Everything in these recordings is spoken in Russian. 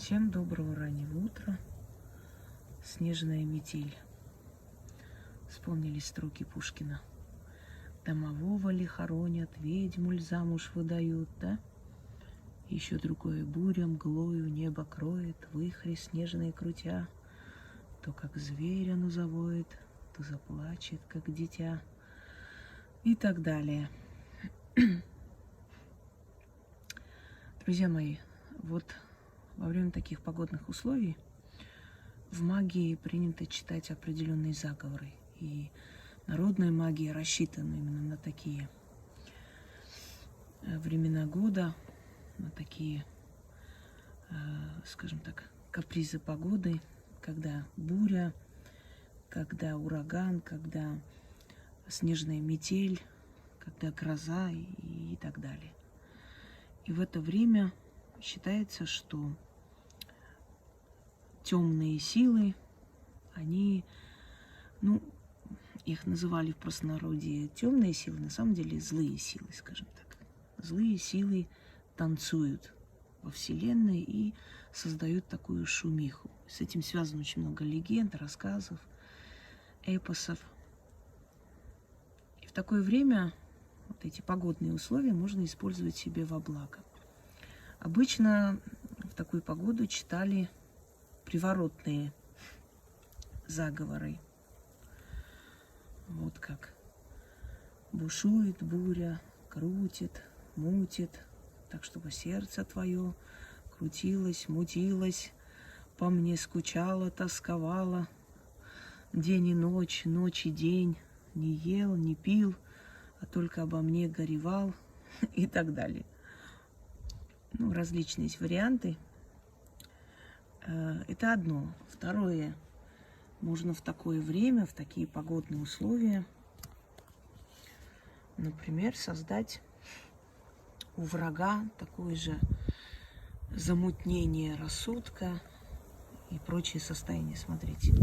Всем доброго раннего утра. Снежная метель. Вспомнились строки Пушкина. Домового ли хоронят, ведьму ль замуж выдают, да? Еще другое буря мглою небо кроет, вихри снежные крутя. То как зверь оно завоет, то заплачет, как дитя. И так далее. Друзья мои, вот во время таких погодных условий в магии принято читать определенные заговоры. И народная магия рассчитана именно на такие времена года, на такие, скажем так, капризы погоды, когда буря, когда ураган, когда снежная метель, когда гроза и так далее. И в это время считается, что темные силы, они, их называли в простонародье темные силы, на самом деле злые силы, скажем так. Злые силы танцуют во Вселенной и создают такую шумиху. С этим связано очень много легенд, рассказов, эпосов. И в такое время вот эти погодные условия можно использовать себе во благо. Обычно в такую погоду читали приворотные заговоры. Вот как бушует буря, крутит, мутит, так чтобы сердце твое крутилось, мутилось, по мне скучало, тосковало, день и ночь, ночь и день, не ел, не пил, а только обо мне горевал и так далее. Различные есть варианты. Это одно. Второе. Можно в такое время, в такие погодные условия, например, создать у врага такое же замутнение рассудка и прочие состояния. Смотрите.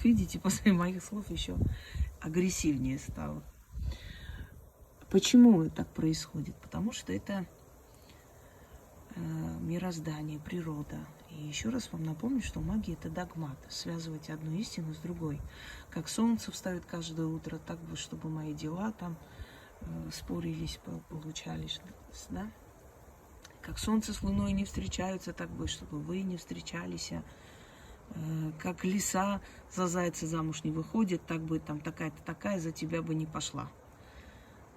Видите, после моих слов еще агрессивнее стало. Почему так происходит? Потому что это мироздание, природа. И еще раз вам напомню, что магия – это догмат. Связывать одну истину с другой. Как солнце встает каждое утро, так бы, чтобы мои дела там спорились, получались. Да? Как солнце с луной не встречаются, так бы, чтобы вы не встречались. Как лиса за зайца замуж не выходит, так бы там такая-то такая за тебя бы не пошла.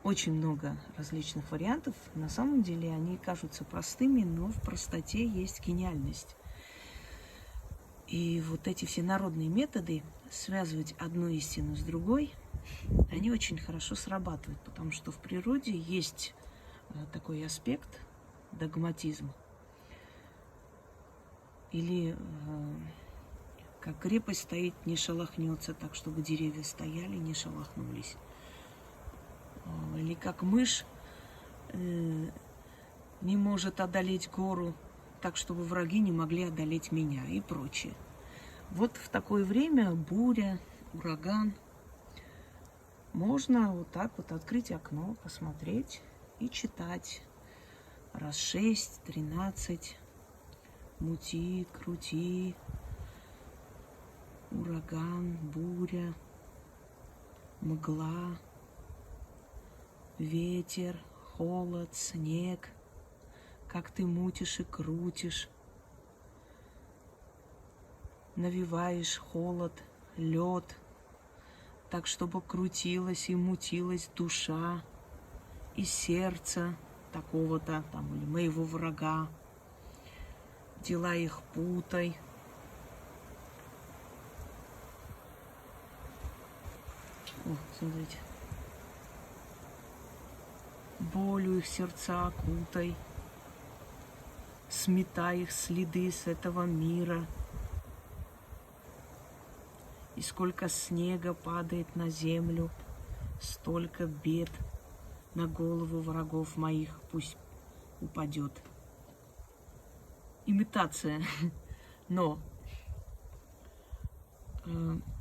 Очень много различных вариантов. На самом деле они кажутся простыми, но в простоте есть гениальность. И вот эти все народные методы, связывать одну истину с другой, они очень хорошо срабатывают, потому что в природе есть такой аспект догматизма. Или как крепость стоит, не шелохнется, так чтобы деревья стояли, не шелохнулись. Или как мышь не может одолеть гору, так чтобы враги не могли одолеть меня и прочее. Вот в такое время буря, ураган, можно вот так вот открыть окно, посмотреть и читать. Раз 6, 13, мути, крути, ураган, буря, мгла, ветер, холод, снег, как ты мутишь и крутишь, навеваешь холод, лед, так, чтобы крутилась и мутилась душа и сердце такого-то там или моего врага, дела их путай. Смотрите. Болью их сердца окутай, сметай их следы с этого мира. И сколько снега падает на землю, столько бед на голову врагов моих пусть упадет. Имитация, но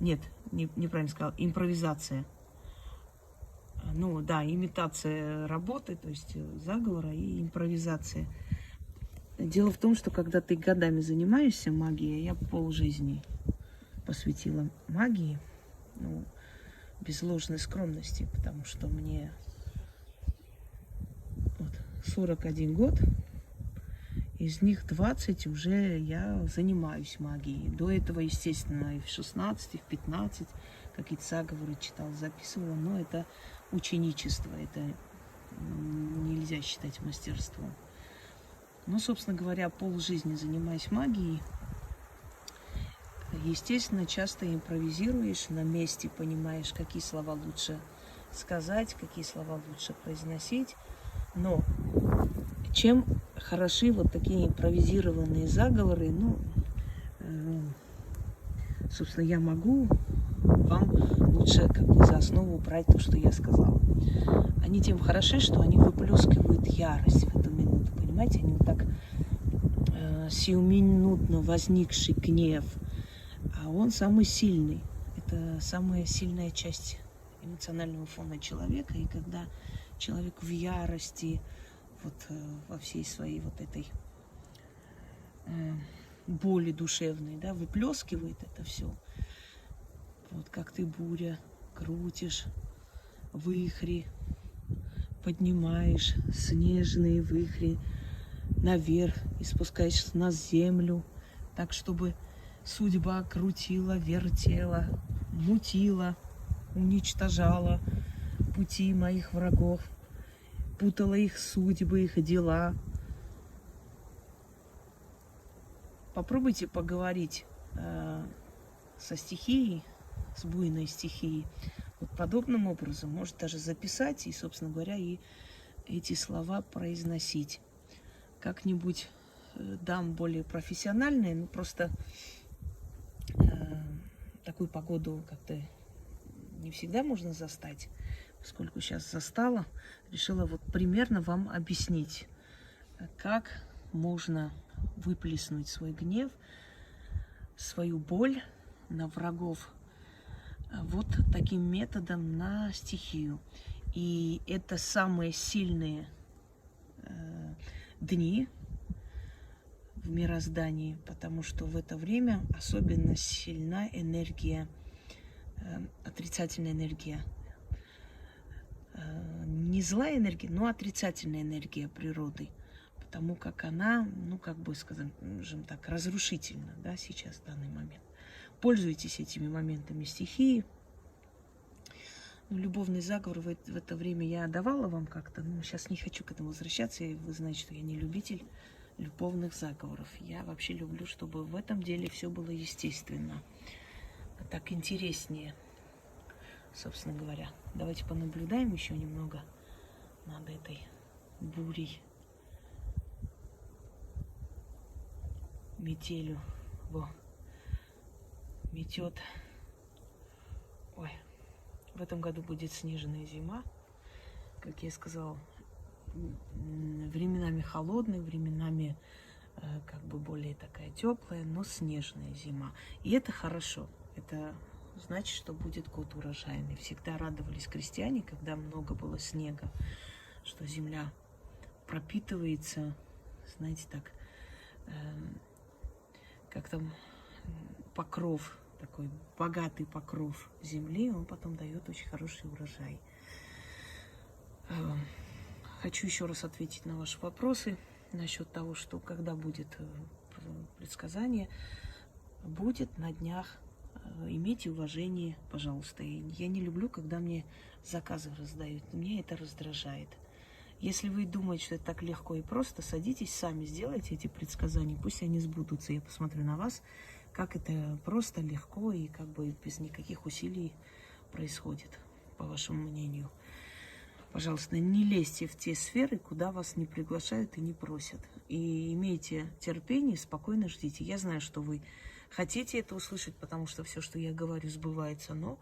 нет, неправильно сказала, импровизация. Имитация работы, то есть заговора и импровизация. Дело в том, что когда ты годами занимаешься магией, я полжизни посвятила магии, ну, без ложной скромности, потому что мне вот 41 год, из них 20 уже я занимаюсь магией. До этого, естественно, и в 16, и в 15 какие-то заговоры читала, записывала, но это ученичество, это нельзя считать мастерством. Ну, собственно говоря, полжизни занимаюсь магией. Естественно, часто импровизируешь на месте, понимаешь, какие слова лучше сказать, какие слова лучше произносить. Но чем хороши вот такие импровизированные заговоры, ну, собственно, я могу вам лучше как бы за основу брать то, что я сказала. Они тем хороши, что они выплескивают ярость в эту минуту, понимаете? Они вот так сиюминутно возникший гнев, а он самый сильный. Это самая сильная часть эмоционального фона человека. И когда человек в ярости, вот во всей своей вот этой боли душевной, да, выплескивает это все. Вот как ты, буря, крутишь вихри, поднимаешь снежные вихри наверх и спускаешь на землю, так, чтобы судьба крутила, вертела, мутила, уничтожала пути моих врагов, путала их судьбы, их дела. Попробуйте поговорить со стихией, с буйной стихией. Вот подобным образом, может даже записать и, собственно говоря, и эти слова произносить. Как-нибудь дам более профессиональные, ну просто такую погоду как-то не всегда можно застать, поскольку сейчас застала, решила вот примерно вам объяснить, как можно выплеснуть свой гнев, свою боль на врагов вот таким методом на стихию. И это самые сильные дни в мироздании, потому что в это время особенно сильна энергия, отрицательная энергия. Не злая энергия, но отрицательная энергия природы, потому как она, ну, как бы, скажем так, разрушительна, да, сейчас, в данный момент. Пользуйтесь этими моментами стихии. Ну, любовный заговор в это время я давала вам как-то, но сейчас не хочу к этому возвращаться, и вы знаете, что я не любитель любовных заговоров. Я вообще люблю, чтобы в этом деле все было естественно, так интереснее, собственно говоря. Давайте понаблюдаем еще немного над этой бурей, метелью. Во, метет. Ой, в этом году будет снежная зима, как я сказала, временами холодная, временами как бы более такая теплая, но снежная зима. И это хорошо. Это значит, что будет год урожайный. Всегда радовались крестьяне, когда много было снега, что земля пропитывается, знаете, так, как там покров, такой богатый покров земли, он потом дает очень хороший урожай. Хочу еще раз ответить на ваши вопросы насчет того, что когда будет предсказание, будет на днях. Имейте уважение, пожалуйста. Я не люблю, когда мне заказы раздают. Меня это раздражает. Если вы думаете, что это так легко и просто, садитесь сами, сделайте эти предсказания, пусть они сбудутся. Я посмотрю на вас, как это просто, легко и как бы без никаких усилий происходит, по вашему мнению. Пожалуйста, не лезьте в те сферы, куда вас не приглашают и не просят. И имейте терпение, спокойно ждите. Я знаю, что вы хотите это услышать, потому что все, что я говорю, сбывается. Но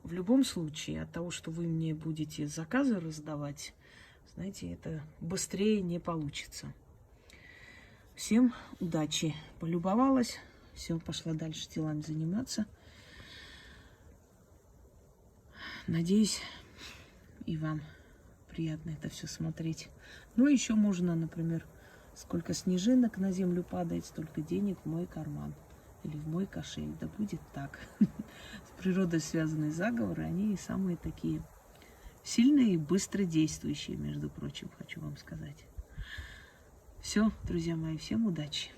в любом случае, от того, что вы мне будете заказы раздавать, знаете, это быстрее не получится. Всем удачи. Полюбовалась. Все, пошла дальше делами заниматься. Надеюсь, и вам приятно это все смотреть. Ну, еще можно, например, Сколько снежинок на землю падает, столько денег в мой карман. Или в мой кошель. Да будет так. С природой связанные заговоры, они и самые такие сильные и быстро действующие, между прочим, хочу вам сказать. Все, друзья мои, всем удачи.